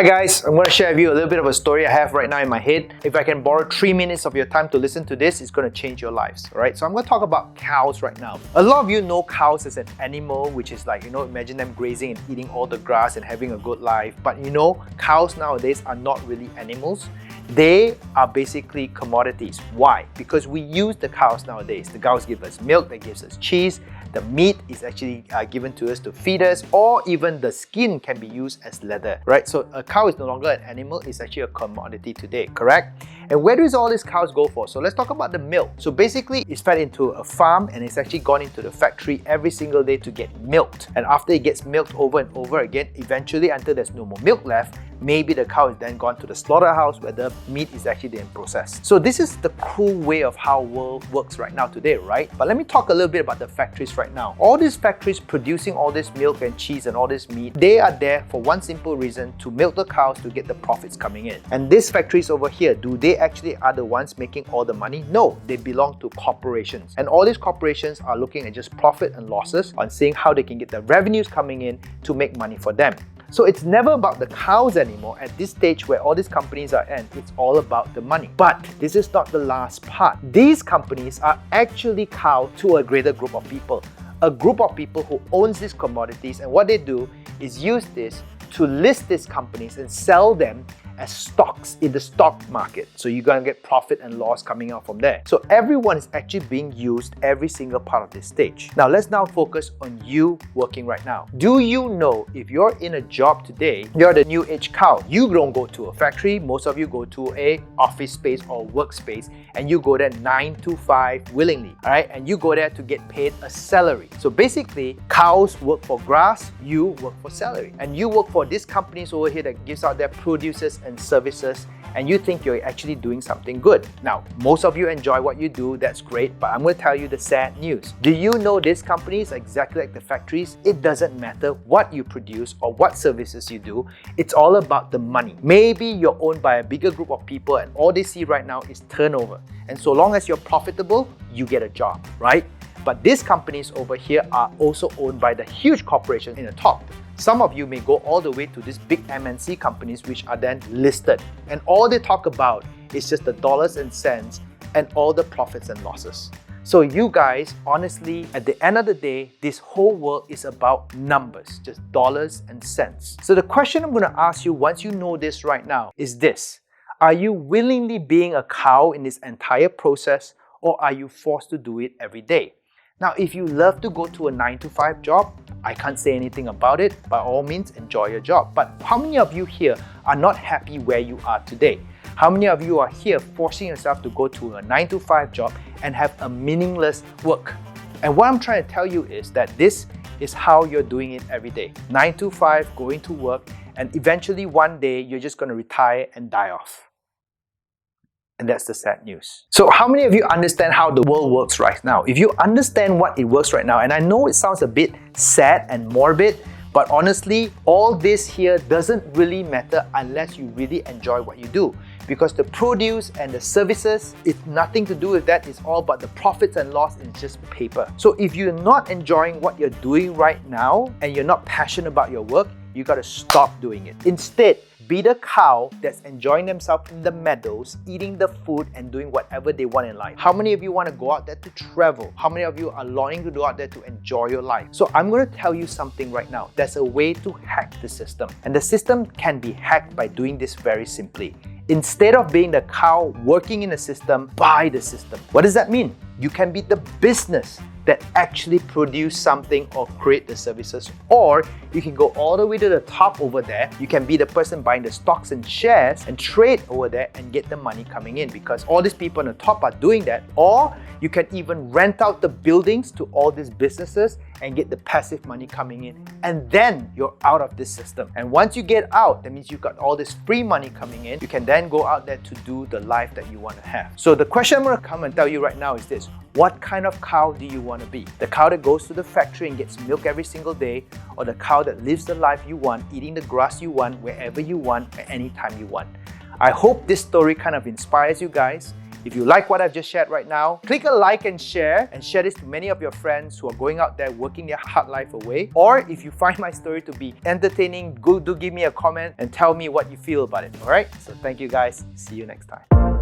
Hi guys, I'm going to share with you a little bit of a story I have right now in my head. If I can borrow 3 minutes of your time to listen to this, it's going to change your lives, alright? So I'm going to talk about cows right now. A lot of you know cows as an animal, which is like, imagine them grazing and eating all the grass and having a good life. But cows nowadays are not really animals. They are basically commodities. Why? Because we use the cows nowadays. The cows give us milk, they give us cheese. The meat is actually given to us to feed us, or even the skin can be used as leather, right? So a cow is no longer an animal, it's actually a commodity today, correct? And where does all these cows go for? So let's talk about the milk. So basically, it's fed into a farm and it's actually gone into the factory every single day to get milked. And after it gets milked over and over again, eventually until there's no more milk left, maybe the cow is then gone to the slaughterhouse where the meat is actually then processed. So this is the cruel way of how world works right now today, right? But let me talk a little bit about the factories right now. All these factories producing all this milk and cheese and all this meat, they are there for one simple reason: to milk the cows to get the profits coming in. And these factories over here, do they actually are the ones making all the money? No, they belong to corporations. And all these corporations are looking at just profit and losses on seeing how they can get the revenues coming in to make money for them. So it's never about the cows anymore at this stage where all these companies are in. It's all about the money. But this is not the last part. These companies are actually cowed to a greater group of people. A group of people who owns these commodities, and what they do is use this to list these companies and sell them as stocks in the stock market. So you're going to get profit and loss coming out from there. So everyone is actually being used every single part of this stage. Now let's focus on you working right now. Do you know if you're in a job today, you're the new age cow? You don't go to a factory. Most of you go to a office space or workspace, and you go there 9 to 5 willingly, all right? And you go there to get paid a salary. So basically, cows work for grass, you work for salary. And you work for these companies over here that gives out their produces and services, and you think you're actually doing something good. Now, most of you enjoy what you do, that's great, but I'm going to tell you the sad news. Do you know these companies, exactly like the factories, it doesn't matter what you produce or what services you do, it's all about the money. Maybe you're owned by a bigger group of people and all they see right now is turnover. And so long as you're profitable, you get a job, right? But these companies over here are also owned by the huge corporations in the top. Some of you may go all the way to these big MNC companies which are then listed. And all they talk about is just the dollars and cents and all the profits and losses. So you guys, honestly, at the end of the day, this whole world is about numbers, just dollars and cents. So the question I'm going to ask you once you know this right now is this: are you willingly being a cow in this entire process, or are you forced to do it every day? Now, if you love to go to a 9 to 5 job, I can't say anything about it. By all means, enjoy your job. But how many of you here are not happy where you are today? How many of you are here forcing yourself to go to a 9 to 5 job and have a meaningless work? And what I'm trying to tell you is that this is how you're doing it every day. 9 to 5, going to work, and eventually one day you're just going to retire and die off. And that's the sad news. So how many of you understand how the world works right now? If you understand what it works right now, and I know it sounds a bit sad and morbid, but honestly, all this here doesn't really matter unless you really enjoy what you do. Because the produce and the services, it's nothing to do with that. It's all about the profits and loss, and it's just paper. So if you're not enjoying what you're doing right now and you're not passionate about your work, you got to stop doing it. Instead, be the cow that's enjoying themselves in the meadows, eating the food and doing whatever they want in life. How many of you want to go out there to travel? How many of you are longing to go out there to enjoy your life? So I'm going to tell you something right now. There's a way to hack the system. And the system can be hacked by doing this very simply. Instead of being the cow working in the system, buy the system. What does that mean? You can be the business that actually produce something or create the services, or you can go all the way to the top over there. You can be the person buying the stocks and shares and trade over there and get the money coming in, because all these people on the top are doing that. Or you can even rent out the buildings to all these businesses and get the passive money coming in, and then you're out of this system. And once you get out, that means you've got all this free money coming in. You can then go out there to do the life that you want to have. So the question I'm going to come and tell you right now is this: what kind of cow do you want to be? The cow that goes to the factory and gets milk every single day, or the cow that lives the life you want, eating the grass you want, wherever you want, at any time you want? I hope this story kind of inspires you guys. If you like what I've just shared right now, click a like and share this to many of your friends who are going out there working their hard life away. Or if you find my story to be entertaining, do give me a comment and tell me what you feel about it. Alright? So thank you guys. See you next time.